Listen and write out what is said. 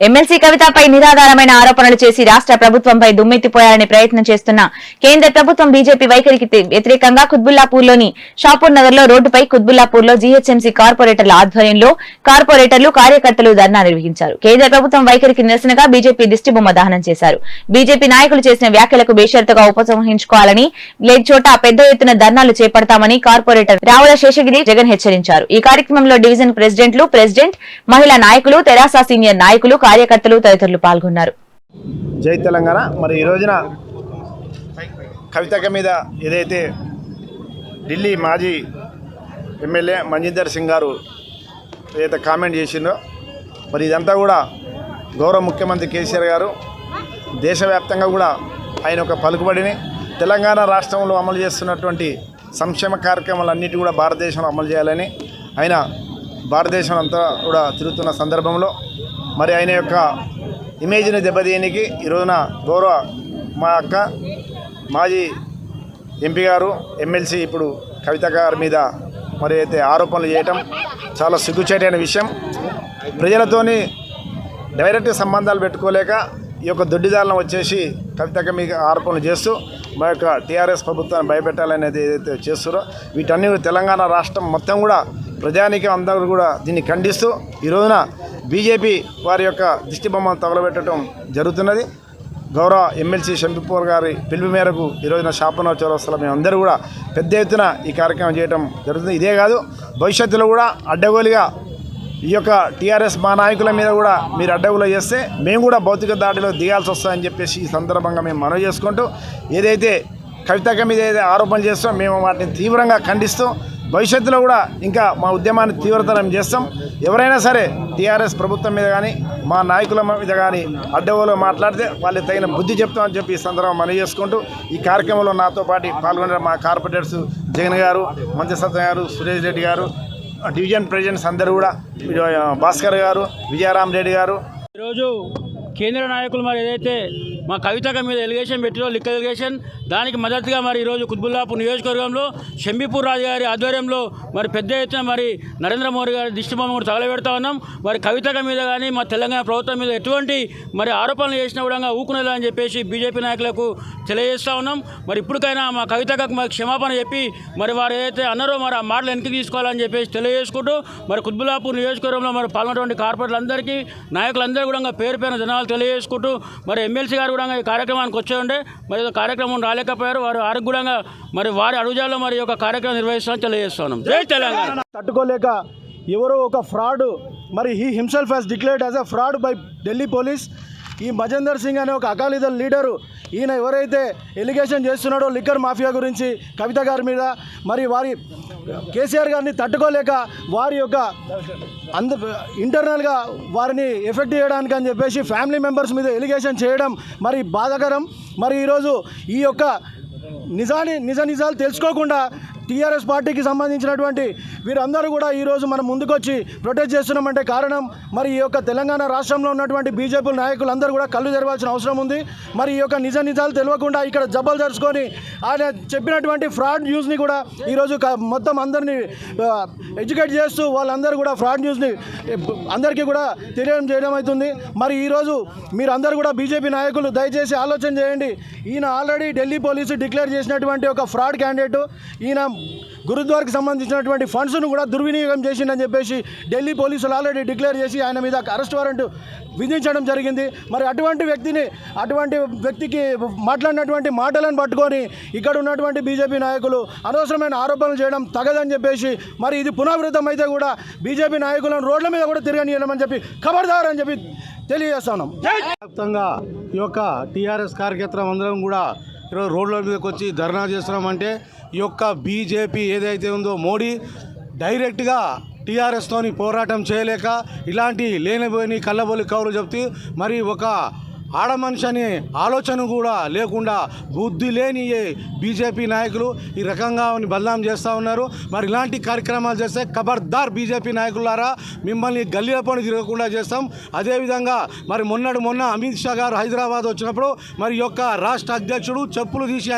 MLC కవితపై నిరాధారమైన ఆరోపణలు చేసి రాష్ట్ర ప్రభుత్వంపై దుమ్మెత్తిపోయాలని ప్రయత్నం చేస్తున్న కేంద్ర ప్రభుత్వం బీజేపీ వైఖరికి వ్యతిరేకంగా కుత్బుల్లాపూర్లోని షాపూర్ నగర్ లో రోడ్డుపై కుత్బుల్లాపూర్లో జీహెచ్ఎంసీ కార్పొరేటర్ల ఆధ్వర్యంలో కార్పొరేటర్లు కార్యకర్తలు ధర్నా నిర్వహించారు. కేంద్ర ప్రభుత్వం వైఖరికి నిరసనగా బీజేపీ దిష్టిబొమ్మ దహనం చేశారు. బీజేపీ నాయకులు చేసిన వ్యాఖ్యలకు బేషరతుగా ఉపసంహరించుకోవాలని లేని చోట పెద్ద ఎత్తున ధర్నాలు చేపడతామని కార్పొరేటర్ రావుల శేషగిరి జగన్ హెచ్చరించారు. ఈ కార్యక్రమంలో డివిజన్ ప్రెసిడెంట్లు, ప్రెసిడెంట్, మహిళా నాయకులు, తెరాస సీనియర్ నాయకులు, కార్యకర్తలు తదితరులు పాల్గొన్నారు. జై తెలంగాణ. మరి ఈ రోజున కవితక మీద ఏదైతే ఢిల్లీ మాజీ ఎమ్మెల్యే మంజిందర్ సింగ్ గారు ఏదైతే కామెంట్ చేసిందో, మరి ఇదంతా కూడా గౌరవ ముఖ్యమంత్రి కేసీఆర్ గారు దేశవ్యాప్తంగా కూడా ఆయన ఒక పలుకుబడిని తెలంగాణ రాష్ట్రంలో అమలు చేస్తున్నటువంటి సంక్షేమ కార్యక్రమాలన్నిటి కూడా భారతదేశంలో అమలు చేయాలని ఆయన భారతదేశం అంతా కూడా తిరుగుతున్న సందర్భంలో మరి ఆయన యొక్క ఇమేజ్ని దెబ్బతీయడానికి ఈ రోజున గౌరవ మా అక్క మాజీ ఎంపీ గారు ఎమ్మెల్సీ ఇప్పుడు కవిత గారి మీద మరి అయితే ఆరోపణలు చేయటం చాలా సిగ్గుచేటైన విషయం. ప్రజలతోని డైరెక్ట్ సంబంధాలు పెట్టుకోలేక ఈ యొక్క దొడ్డిదారులను వచ్చేసి కవితక మీద ఆరోపణలు చేస్తూ మా యొక్క టీఆర్ఎస్ ప్రభుత్వాన్ని భయపెట్టాలనేది ఏదైతే చేస్తారో వీటన్ని తెలంగాణ రాష్ట్రం మొత్తం కూడా ప్రజానీకం అందరూ కూడా దీన్ని ఖండిస్తూ ఈ రోజున బీజేపీ వారి యొక్క దిష్టిబొమ్మను తగలబెట్టడం జరుగుతున్నది. గౌరవ ఎమ్మెల్సీ షంపూర్ గారి పిలుపు మేరకు ఈ రోజున షాపూర్ చౌరస్తాలో మేమందరూ కూడా పెద్ద ఎత్తున ఈ కార్యక్రమం చేయడం జరుగుతుంది. ఇదే కాదు, భవిష్యత్తులో కూడా అడ్డగోలుగా ఈ యొక్క టీఆర్ఎస్ మా నాయకుల మీద కూడా మీరు అడ్డగోలు చేస్తే మేము కూడా భౌతిక దాడిలో దిగాల్సి వస్తుందని చెప్పేసి ఈ సందర్భంగా మేము మనవి చేసుకుంటూ ఏదైతే కవితక మీద ఏదైతే ఆరోపణలు చేస్తామో మేము వాటిని తీవ్రంగా ఖండిస్తూ భవిష్యత్తులో కూడా ఇంకా మా ఉద్యమాన్ని తీవ్రతరం చేస్తాం. ఎవరైనా సరే టీఆర్ఎస్ ప్రభుత్వం మీద కానీ మా నాయకుల మీద కానీ అడ్డగోలు మాట్లాడితే వాళ్ళకి తగిన బుద్ధి చెప్తామని చెప్పి ఈ సందర్భంగా మనవి చేసుకుంటూ ఈ కార్యక్రమంలో నాతో పాటు పాల్గొనే మా కార్పొరేటర్స్ జగన్ గారు, మంచి సత్యం గారు, సురేష్ రెడ్డి గారు, డివిజన్ ప్రెసిడెంట్స్ అందరూ కూడా, భాస్కర్ గారు, విజయరామ్ రెడ్డి గారు, ఈరోజు కేంద్ర నాయకులు మరి ఏదైతే మా కవితక మీద ఎలిగేషన్ పెట్టిరో లిక్కర్ ఎలిగేషన్, దానికి మద్దతుగా మరి ఈరోజు కుత్బుల్లాపూర్ నియోజకవర్గంలో షంబీపూర్ రాజు గారి ఆధ్వర్యంలో మరి పెద్ద ఎత్తున మరి నరేంద్ర మోడీ గారి దిష్టిబొమ్మ కూడా తగలబెడతా ఉన్నాం. మరి కవితక మీద కానీ మా తెలంగాణ ప్రభుత్వం మీద ఎటువంటి మరి ఆరోపణలు చేసినా కూడా ఊకునేలా అని చెప్పేసి బీజేపీ నాయకులకు తెలియజేస్తూ ఉన్నాం. మరి ఇప్పటికైనా మా కవితకు మరి క్షమాపణ చెప్పి మరి వారు ఏదైతే అన్నారో మరి ఆ మాటలు వెనక్కి తీసుకోవాలని చెప్పేసి తెలియజేసుకుంటూ మరి కుత్బుల్లాపూర్ నియోజకవర్గంలో మరి పాల్గొన్నటువంటి కార్పొరేటర్లందరికీ నాయకులందరూ కూడా పేరు పేరున జనాలు తెలియజేసుకుంటూ మరి ఎమ్మెల్సీ గారు కూడా ఈ కార్యక్రమానికి వచ్చే ఉండే మరి కార్యక్రమం రాలేకపోయారు. వారు ఆరోగ్యంగా మరి వారి అడుగుజాల్లో మరి యొక్క కార్యక్రమం నిర్వహిస్తామని తెలియజేస్తున్నాం. జై తెలంగాణ. తట్టుకోలేక ఎవరో ఒక ఫ్రాడ్, మరి he himself has declared as a fraud by Delhi police. ఈ మజేందర్ సింగ్ అనే ఒక అకాలీదళ్ లీడరు, ఈయన ఎవరైతే ఎలిగేషన్ చేస్తున్నాడో లిక్కర్ మాఫియా గురించి కవిత గారి మీద, మరి వారి కేసీఆర్ గారిని తట్టుకోలేక వారి యొక్క ఇంటర్నల్గా వారిని ఎఫెక్ట్ చేయడానికి అని చెప్పేసి ఫ్యామిలీ మెంబర్స్ మీద ఎలిగేషన్ చేయడం మరి బాధాకరం. మరి ఈరోజు ఈ యొక్క నిజాలు తెలుసుకోకుండా టీఆర్ఎస్ పార్టీకి సంబంధించినటువంటి వీరందరూ కూడా ఈరోజు మనం ముందుకొచ్చి ప్రొటెస్ట్ చేస్తున్నామంటే కారణం మరి ఈ యొక్క తెలంగాణ రాష్ట్రంలో ఉన్నటువంటి బీజేపీ నాయకులందరూ కూడా కళ్ళు తెరవాల్సిన అవసరం ఉంది. మరి ఈ యొక్క నిజాలు తెలియకుండా ఇక్కడ జబ్బలు తెరుచుకొని ఆయన చెప్పినటువంటి ఫ్రాడ్ న్యూస్ని కూడా ఈరోజు మొత్తం అందరినీ ఎడ్యుకేట్ చేస్తూ వాళ్ళందరూ కూడా ఫ్రాడ్ న్యూస్ని అందరికీ కూడా తెలియజేయడం అవుతుంది. మరి ఈరోజు మీరందరూ కూడా బీజేపీ నాయకులు దయచేసి ఆలోచన చేయండి. ఈయన ఆల్రెడీ ఢిల్లీ పోలీసు డిక్లేర్ చేసినటువంటి ఒక ఫ్రాడ్ క్యాండిడేట్. ఈయన గురుద్వారాకి సంబంధించినటువంటి ఫండ్స్ను కూడా దుర్వినియోగం చేసిందని చెప్పేసి ఢిల్లీ పోలీసులు ఆల్రెడీ డిక్లేర్ చేసి ఆయన మీద అరెస్ట్ వారెంట్ విధించడం జరిగింది. మరి అటువంటి వ్యక్తికి మాట్లాడినటువంటి మాటలను పట్టుకొని ఇక్కడ ఉన్నటువంటి బీజేపీ నాయకులు అనవసరమైన ఆరోపణలు చేయడం తగదని చెప్పేసి మరి ఇది పునరావృతం అయితే కూడా బీజేపీ నాయకులను రోడ్ల మీద కూడా తిరగనియమని చెప్పి ఖబర్దార్ అని చెప్పి తెలియజేస్తున్నాం. వ్యాప్తంగా ఈ యొక్క టీఆర్ఎస్ కార్యకర్తలు అందరం కూడా ఈరోజు రోడ్ల మీదకి వచ్చి ధర్నా చేస్తున్నామంటే ఈ యొక్క బీజేపీ ఏదైతే ఉందో మోడీ డైరెక్ట్గా టీఆర్ఎస్తోని పోరాటం చేయలేక ఇలాంటి లేనిపోని కళ్ళబొలి కౌరు చెప్తూ మరి ఒక ఆడమనిషి అనే ఆలోచన కూడా లేకుండా బుద్ధి లేని బీజేపీ నాయకులు ఈ రకంగా బదనాం చేస్తూ ఉన్నారు. మరి ఇలాంటి కార్యక్రమాలు చేస్తే ఖబర్దార్ బీజేపీ నాయకులారా, మిమ్మల్ని గల్లీల పని తిరగకుండా చేస్తాం. అదేవిధంగా మరి మొన్న అమిత్ షా గారు హైదరాబాద్ వచ్చినప్పుడు మరి యొక్క రాష్ట్ర అధ్యక్షుడు చెప్పులు తీసి